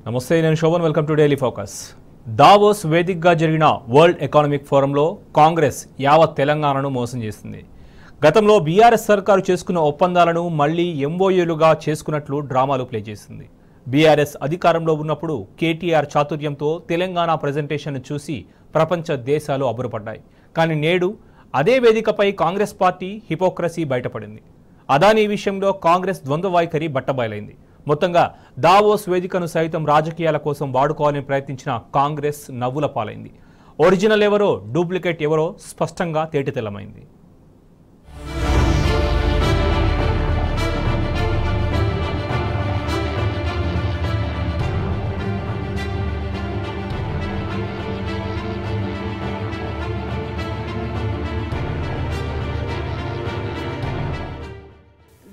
నమస్తే, నేను Shobhan. Welcome to daily focus. Davos వేదికగా జరిగిన వరల్డ్ ఎకనామిక్ ఫోరంలో కాంగ్రెస్ యావత్ తెలంగాణను మోసం చేసింది. గతంలో బీఆర్ఎస్ సర్కారు చేసుకున్న ఒప్పందాలను మళ్లీ ఎంఓయూలుగా చేసుకున్నట్లు డ్రామాలు ప్లే చేసింది. బీఆర్ఎస్ అధికారంలో ఉన్నప్పుడు కేటీఆర్ చాతుర్యంతో తెలంగాణ ప్రజెంటేషన్ను చూసి ప్రపంచ దేశాలు అబ్బురపడ్డాయి. కానీ నేడు అదే వేదికపై కాంగ్రెస్ పార్టీ హిపోక్రసీ బయటపడింది. అదానీ విషయంలో కాంగ్రెస్ ద్వంద్వ వైఖరి బట్టబయలైంది. మొత్తంగా దావోస్ వేదికను సైతం రాజకీయాల కోసం వాడుకోవాలని ప్రయత్నించిన కాంగ్రెస్ నవ్వుల పాలైంది. ఒరిజినల్ ఎవరో డూప్లికేట్ ఎవరో స్పష్టంగా తేటతెల్లమైంది.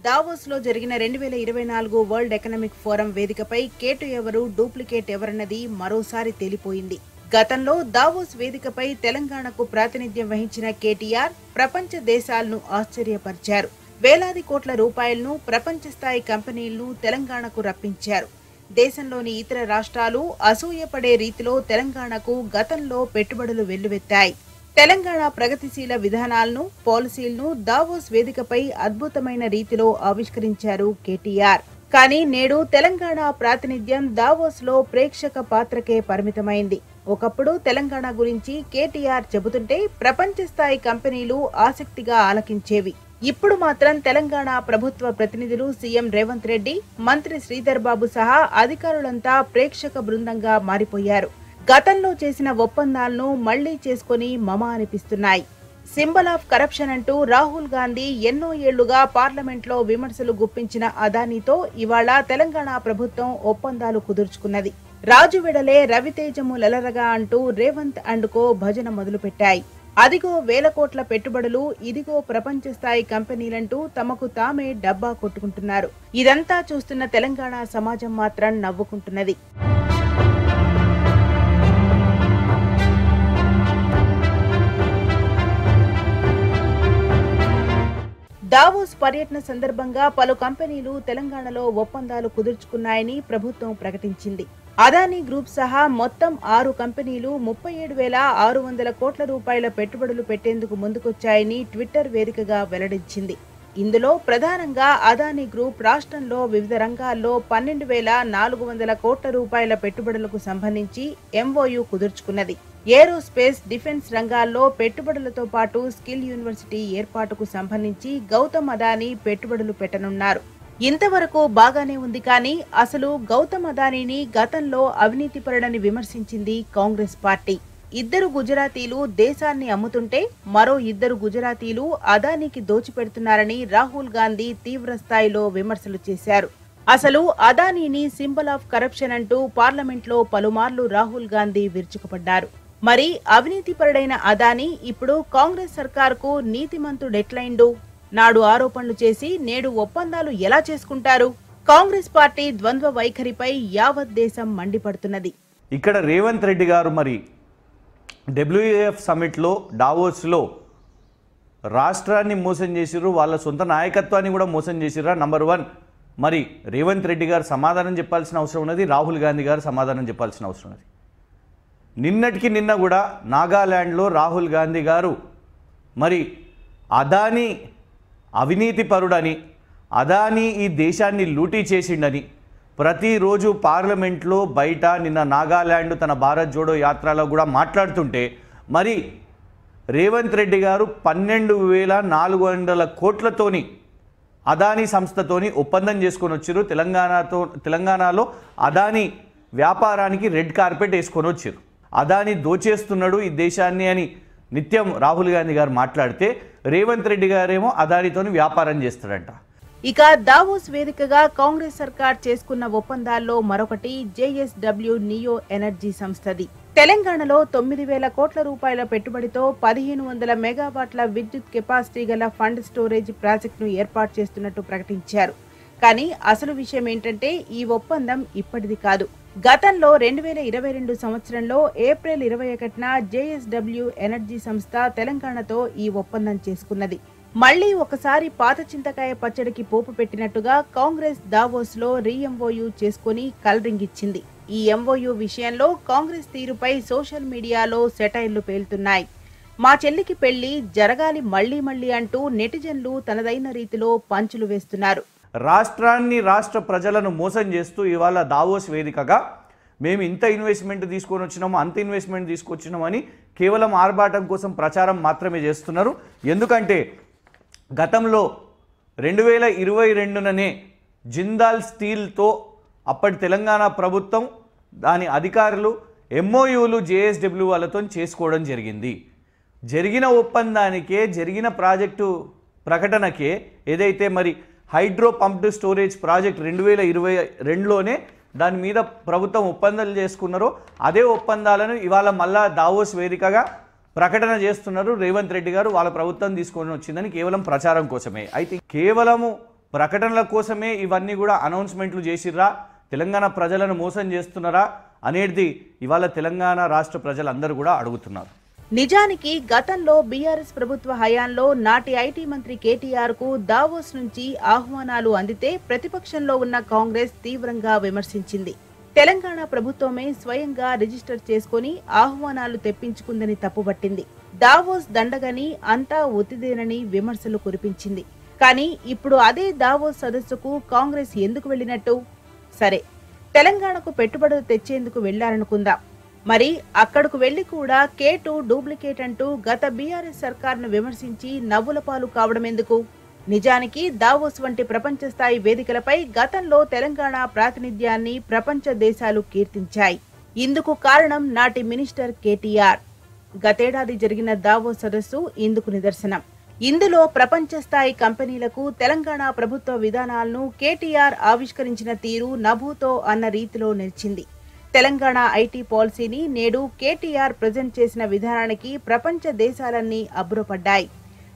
దావోస్ లో జరిగిన 2024 వరల్డ్ ఎకనామిక్ ఫోరం వేదికపై కేటు ఎవరు డూప్లికేట్ ఎవరన్నది మరోసారి తేలిపోయింది. గతంలో దావోస్ వేదికపై తెలంగాణకు ప్రాతినిధ్యం వహించిన కేటీఆర్ ప్రపంచ దేశాలను ఆశ్చర్యపరిచారు. వేలాది కోట్ల రూపాయలను ప్రపంచ స్థాయి కంపెనీలను తెలంగాణకు రప్పించారు. దేశంలోని ఇతర రాష్ట్రాలు అసూయపడే రీతిలో తెలంగాణకు గతంలో పెట్టుబడులు వెల్లువెత్తాయి. తెలంగాణ ప్రగతిశీల విధానాలను, పాలసీలను దావోస్ వేదికపై అద్భుతమైన రీతిలో ఆవిష్కరించారు కేటీఆర్. కానీ నేడు తెలంగాణ ప్రాతినిధ్యం దావోస్ లో ప్రేక్షక పాత్రకే పరిమితమైంది. ఒకప్పుడు తెలంగాణ గురించి కేటీఆర్ చెబుతుంటే ప్రపంచ స్థాయి కంపెనీలు ఆసక్తిగా ఆలకించేవి. ఇప్పుడు మాత్రం తెలంగాణ ప్రభుత్వ ప్రతినిధులు, సీఎం రేవంత్ రెడ్డి, మంత్రి శ్రీధర్ బాబు సహా అధికారులంతా ప్రేక్షక బృందంగా మారిపోయారు. గతంలో చేసిన ఒప్పందాలను మళ్లీ చేసుకుని మమ అనిపిస్తున్నాయి. సింబల్ ఆఫ్ కరప్షన్ అంటూ రాహుల్ గాంధీ ఎన్నో ఏళ్లుగా పార్లమెంట్లో విమర్శలు గుప్పించిన అదానీతో ఇవాళ తెలంగాణ ప్రభుత్వం ఒప్పందాలు కుదుర్చుకున్నది. రాజు వెడలే రవితేజము లెలరగా అంటూ రేవంత్ అండ్ కో భజన మొదలుపెట్టాయి. అదిగో వేల కోట్ల పెట్టుబడులు, ఇదిగో ప్రపంచ స్థాయి కంపెనీలంటూ తమకు తామే డబ్బా కొట్టుకుంటున్నారు. ఇదంతా చూస్తున్న తెలంగాణ సమాజం మాత్రం నవ్వుకుంటున్నది. దావోస్ పర్యటన సందర్భంగా పలు కంపెనీలు తెలంగాణలో ఒప్పందాలు కుదుర్చుకున్నాయని ప్రభుత్వం ప్రకటించింది. అదానీ గ్రూప్ సహా మొత్తం 6 కంపెనీలు 37,600 కోట్ల రూపాయల పెట్టుబడులు పెట్టేందుకు ముందుకొచ్చాయని ట్విట్టర్ వేదికగా వెల్లడించింది. ఇందులో ప్రధానంగా అదానీ గ్రూప్ రాష్ట్రంలో వివిధ రంగాల్లో 12,400 కోట్ల రూపాయల పెట్టుబడులకు సంబంధించి ఎంఓయూ కుదుర్చుకున్నది. ఏరోస్పేస్, డిఫెన్స్ రంగాల్లో పెట్టుబడులతో పాటు స్కిల్ యూనివర్సిటీ ఏర్పాటుకు సంబంధించి గౌతమ్ అదానీ పెట్టుబడులు పెట్టనున్నారు. ఇంతవరకు బాగానే ఉంది. కానీ అసలు గౌతమ్ అదానీని గతంలో అవినీతిపరుడని విమర్శించింది కాంగ్రెస్ పార్టీ. 2 గుజరాతీలు దేశాన్ని అమ్ముతుంటే మరో 2 గుజరాతీలు అదానీకి దోచిపెడుతున్నారని రాహుల్ గాంధీ తీవ్ర స్థాయిలో విమర్శలు చేశారు. అసలు అదానీని సింబల్ ఆఫ్ కరప్షన్ అంటూ పార్లమెంట్లో పలుమార్లు రాహుల్ గాంధీ విరుచుకుపడ్డారు. మరి అవినీతిపరుడైన అదానీ ఇప్పుడు కాంగ్రెస్ సర్కారుకు నీతిమంతుడెట్లైండు? నాడు ఆరోపణలు చేసి నేడు ఒప్పందాలు ఎలా చేసుకుంటారు? కాంగ్రెస్ పార్టీ ద్వంద్వ వైఖరిపై యావత్ దేశం మండిపడుతున్నది. ఇక్కడ రేవంత్ రెడ్డి గారు మరి WEF సమిట్లో డావోస్లో రాష్ట్రాన్ని మోసం చేసిర్రు, వాళ్ళ సొంత నాయకత్వాన్ని కూడా మోసం చేసిర్రా? నంబర్ 1 మరి రేవంత్ రెడ్డి గారు సమాధానం చెప్పాల్సిన అవసరం ఉన్నది, రాహుల్ గాంధీ గారు సమాధానం చెప్పాల్సిన అవసరం ఉన్నది. నిన్నటికి నిన్న కూడా నాగాల్యాండ్లో రాహుల్ గాంధీ గారు మరి అదానీ అవినీతి పరుడని, అదానీ ఈ దేశాన్ని లూటీ చేసిండని ప్రతిరోజు పార్లమెంట్లో బయట నిన్న నాగాల్యాండ్ తన భారత్ జోడో యాత్రలో కూడా మాట్లాడుతుంటే మరి రేవంత్ రెడ్డి గారు 12,400 కోట్లతోని అదానీ సంస్థతోని ఒప్పందం చేసుకొని వచ్చారు. తెలంగాణలో అదానీ వ్యాపారానికి రెడ్ కార్పెట్ వేసుకొని వచ్చారు. అదానీ దోచేస్తున్నాడు ఈ దేశాన్ని అని నిత్యం రాహుల్ గాంధీ గారు మాట్లాడితే రేవంత్ రెడ్డి గారేమో అదానీతోని వ్యాపారం చేస్తాడంట. ఇక దావోస్ వేదికగా కాంగ్రెస్ సర్కార్ చేసుకున్న ఒప్పందాల్లో మరొకటి JSW నియో ఎనర్జీ సంస్థది. తెలంగాణలో 9,000 కోట్ల రూపాయల పెట్టుబడితో 1,500 మెగావాట్ల విద్యుత్ కెపాసిటీ గల ఫండ్ స్టోరేజ్ ప్రాజెక్టును ఏర్పాటు చేస్తున్నట్టు ప్రకటించారు. కానీ అసలు విషయం ఏంటంటే ఈ ఒప్పందం ఇప్పటిది కాదు. గతంలో 2022 సంవత్సరంలో ఏప్రిల్ 21న JSW ఎనర్జీ సంస్థ తెలంగాణతో ఈ ఒప్పందం చేసుకున్నది. మళ్లీ ఒకసారి పాత చింతకాయ పచ్చడికి పోపు పెట్టినట్టుగా కాంగ్రెస్ దావోస్ లో రీఎంఓయూ చేసుకుని కలరింగిచ్చింది. ఈ ఎంఓయూ విషయంలో కాంగ్రెస్ తీరుపై సోషల్ మీడియాలో సెటైర్లు పేలుతున్నాయి. మా చెల్లికి పెళ్లి జరగాలి మళ్లీ అంటూ నెటిజన్లు తనదైన రీతిలో పంచులు వేస్తున్నారు. రాష్ట్ర ప్రజలను మోసం చేస్తూ ఇవాళ దావోస్ వేదికగా మేము ఇంత ఇన్వెస్ట్మెంట్ తీసుకొని వచ్చినాము, అంత ఇన్వెస్ట్మెంట్ తీసుకొచ్చినామని కేవలం ఆర్భాటం కోసం ప్రచారం మాత్రమే చేస్తున్నారు. ఎందుకంటే గతంలో 2022 జిందాల్ స్టీల్తో అప్పటి తెలంగాణ ప్రభుత్వం దాని అధికారులు ఎంఓయూలు జేఎస్డబ్ల్యూ వాళ్ళతో చేసుకోవడం జరిగింది. జరిగిన ఒప్పందానికే, జరిగిన ప్రాజెక్టు ప్రకటనకే ఏదైతే మరి హైడ్రో పంప్డ్ స్టోరేజ్ ప్రాజెక్ట్ 2022లోనే దాని మీద ప్రభుత్వం ఒప్పందాలు చేసుకున్నారో అదే ఒప్పందాలను ఇవాళ మళ్ళా దావోస్ వేదికగా ప్రకటన చేస్తున్నారు. రేవంత్ రెడ్డి గారు వాళ్ళ ప్రభుత్వం తీసుకొని వచ్చిందని కేవలం ప్రచారం కోసమే. అయితే కేవలము ప్రకటనల కోసమే ఇవన్నీ కూడా అనౌన్స్మెంట్లు చేసిర్రా, తెలంగాణ ప్రజలను మోసం చేస్తున్నారా అనేది ఇవాళ తెలంగాణ రాష్ట్ర ప్రజలందరూ కూడా అడుగుతున్నారు. నిజానికి గతంలో బీఆర్ఎస్ ప్రభుత్వ హయాంలో నాటి ఐటీ మంత్రి కేటీఆర్ కు దావోస్ నుంచి ఆహ్వానాలు అందితే ప్రతిపక్షంలో ఉన్న కాంగ్రెస్ తీవ్రంగా విమర్శించింది. తెలంగాణ ప్రభుత్వమే స్వయంగా రిజిస్టర్ చేసుకుని ఆహ్వానాలు తెప్పించుకుందని తప్పుబట్టింది. దావోస్ దండగని, అంతా ఒత్తిదేనని విమర్శలు కురిపించింది. కానీ ఇప్పుడు అదే దావోస్ సదస్సుకు కాంగ్రెస్ ఎందుకు వెళ్లినట్టు? సరే, తెలంగాణకు పెట్టుబడులు తెచ్చేందుకు వెళ్లారనుకుందాం. మరి అక్కడకు వెళ్లి కూడా K2 డూప్లికేట్ అంటూ గత బీఆర్ఎస్ సర్కార్ను విమర్శించి నవ్వుల పాలు కావడం ఎందుకు? నిజానికి దావోస్ వంటి ప్రపంచ స్థాయి వేదికలపై గతంలో తెలంగాణ ప్రాతినిధ్యాన్ని ప్రపంచ దేశాలు కీర్తించాయి. ఇందుకు కారణం నాటి మినిస్టర్ కేటీఆర్. గతేడాది జరిగిన దావోస్ సదస్సు ఇందుకు నిదర్శనం. ఇందులో ప్రపంచ స్థాయి కంపెనీలకు తెలంగాణ ప్రభుత్వ విధానాలను కేటీఆర్ ఆవిష్కరించిన తీరు నభూతో అన్న రీతిలో నిలిచింది. తెలంగాణ ఐటీ పాలసీని నేడు కేటీఆర్ ప్రజెంట్ చేసిన విధానానికి ప్రపంచ దేశాలన్నీ అబ్బురపడ్డాయి.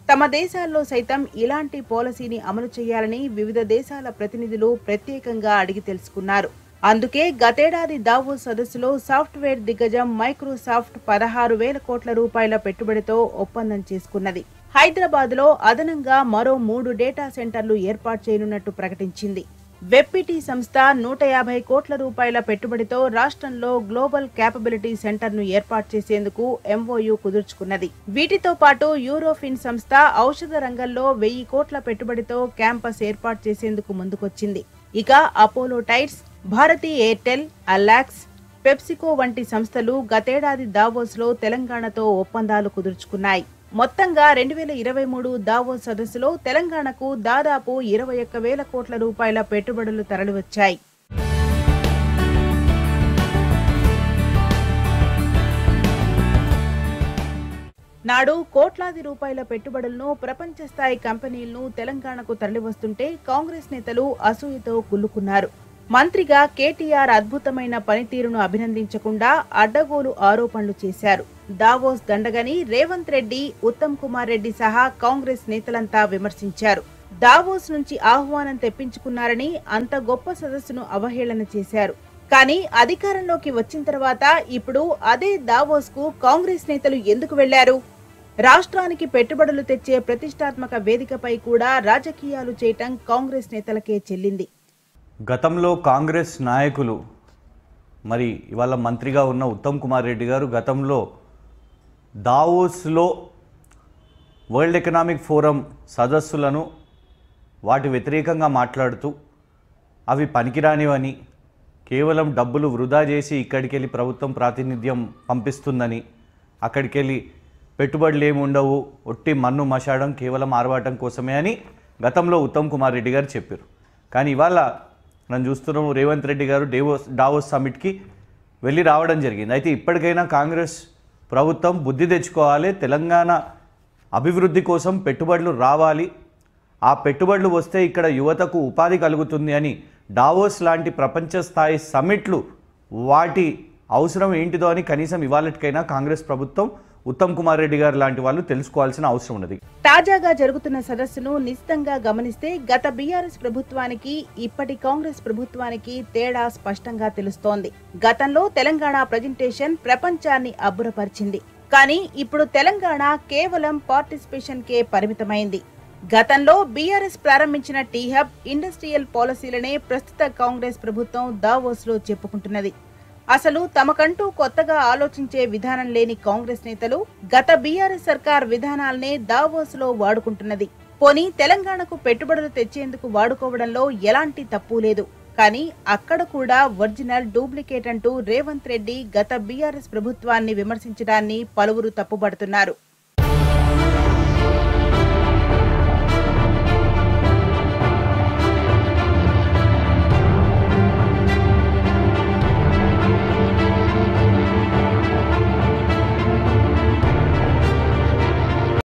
తమ దేశాల్లో సైతం ఇలాంటి పాలసీని అమలు చేయాలని వివిధ దేశాల ప్రతినిధులు ప్రత్యేకంగా అడిగి తెలుసుకున్నారు. అందుకే గతేడాది దావోస్ సదస్సులో సాఫ్ట్వేర్ దిగ్గజం మైక్రోసాఫ్ట్ 16,000 కోట్ల రూపాయల పెట్టుబడితో ఒప్పందం చేసుకున్నది. హైదరాబాద్లో అదనంగా మరో 3 డేటా సెంటర్లు ఏర్పాటు చేయనున్నట్టు ప్రకటించింది. వెబ్పిటి సంస్థ 150 కోట్ల రూపాయల పెట్టుబడితో రాష్ట్రంలో గ్లోబల్ క్యాపబిలిటీ సెంటర్ను ఏర్పాటు చేసేందుకు ఎంఓయూ కుదుర్చుకున్నది. వీటితో పాటు యూరోఫిన్ సంస్థ ఔషధ రంగంలో 1000 కోట్ల పెట్టుబడితో క్యాంపస్ ఏర్పాటు చేసేందుకు ముందుకొచ్చింది. ఇక అపోలో టైర్స్, భారతీ ఎయిర్టెల్, అల్లాక్స్, పెప్సికో వంటి సంస్థలు గతేడాది దావోస్లో తెలంగాణతో ఒప్పందాలు కుదుర్చుకున్నాయి. మొత్తంగా 2023 దావోస్ సదస్సులో తెలంగాణకు దాదాపు 21,000 కోట్ల రూపాయల పెట్టుబడులు తరలివచ్చాయి. నాడు కోట్లాది రూపాయల పెట్టుబడులను ప్రపంచ స్థాయి కంపెనీలను తెలంగాణకు తరలివస్తుంటే కాంగ్రెస్ నేతలు అసూయతో కుల్లుకున్నారు. మంత్రిగా కేటీఆర్ అద్భుతమైన పనితీరును అభినందించకుండా అడ్డగోలు ఆరోపణలు చేశారు. దావోస్ దండగని రేవంత్ రెడ్డి, ఉత్తమ్ కుమార్ రెడ్డి సహా కాంగ్రెస్ నేతలంతా విమర్శించారు. దావోస్ నుంచి ఆహ్వానం తెప్పించుకున్నారని అంత గొప్ప సదస్సును అవహేళన చేశారు. కానీ అధికారంలోకి వచ్చిన తర్వాత ఇప్పుడు అదే దావోస్ కు కాంగ్రెస్ నేతలు ఎందుకు వెళ్లారు? రాష్ట్రానికి పెట్టుబడులు తెచ్చే ప్రతిష్టాత్మక వేదికపై కూడా రాజకీయాలు చేయటం కాంగ్రెస్ నేతలకే చెల్లింది. గతంలో కాంగ్రెస్ నాయకులు మరి ఇవాళ మంత్రిగా ఉన్న ఉత్తమ్ కుమార్ రెడ్డి గారు గతంలో దావోస్లో వరల్డ్ ఎకనామిక్ ఫోరం సదస్సులను వాటి వ్యతిరేకంగా మాట్లాడుతూ అవి పనికిరానివని, కేవలం డబ్బులు వృధా చేసి ఇక్కడికి వెళ్ళి ప్రభుత్వం ప్రాతినిధ్యం పంపిస్తుందని, అక్కడికి వెళ్ళి పెట్టుబడులు ఏమి ఉండవు, ఒట్టి మన్ను మశాడం, కేవలం ఆర్వాటం కోసమే అని గతంలో ఉత్తమ్ కుమార్ రెడ్డి గారు చెప్పారు. కానీ ఇవాళ మనం చూస్తున్నాము రేవంత్ రెడ్డి గారు దావోస్ సమ్మిట్కి వెళ్ళి రావడం జరిగింది. అయితే ఇప్పటికైనా కాంగ్రెస్ ప్రభుత్వం బుద్ధి తెచ్చుకోవాలి. తెలంగాణ అభివృద్ధి కోసం పెట్టుబడులు రావాలి, ఆ పెట్టుబడులు వస్తే ఇక్కడ యువతకు ఉపాధి కలుగుతుంది అని దావోస్ లాంటి ప్రపంచ స్థాయి సమ్మిట్లు వాటి అవసరం ఏంటిదో అని కనీసం ఇవాళకైనా కాంగ్రెస్ ప్రభుత్వం, ఉత్తమ్ కుమార్ రెడ్డి గారు లాంటి వాళ్ళు తెలుసుకోవాల్సిన అవసరం ఉన్నది. తాజాగా జరుగుతున్న సదస్సును నిశితంగా గమనిస్తే గత బీఆర్ఎస్ ప్రభుత్వానికి ఇప్పటి కాంగ్రెస్ ప్రభుత్వానికి తేడా స్పష్టంగా తెలుస్తోంది. గతంలో తెలంగాణ ప్రజెంటేషన్ ప్రపంచాన్ని అబ్బురపరిచింది. కానీ ఇప్పుడు తెలంగాణ కేవలం పార్టిసిపేషన్ కే పరిమితమైంది. గతంలో బీఆర్ఎస్ ప్రారంభించిన టీ హబ్ ఇండస్ట్రియల్ పాలసీలనే ప్రస్తుత కాంగ్రెస్ ప్రభుత్వం దావోస్ లో చెప్పుకుంటున్నది. అసలు తమకంటూ కొత్తగా ఆలోచించే విధానం లేని కాంగ్రెస్ నేతలు గత బీఆర్ఎస్ సర్కార్ విధానాలనే దావోస్ లో వాడుకుంటున్నది. పోనీ తెలంగాణకు పెట్టుబడులు తెచ్చేందుకు వాడుకోవడంలో ఎలాంటి తప్పు లేదు. కానీ అక్కడ కూడా ఒరిజినల్ డూప్లికేట్ అంటూ రేవంత్ రెడ్డి గత బీఆర్ఎస్ ప్రభుత్వాన్ని విమర్శించడాన్ని పలువురు తప్పుపడుతున్నారు.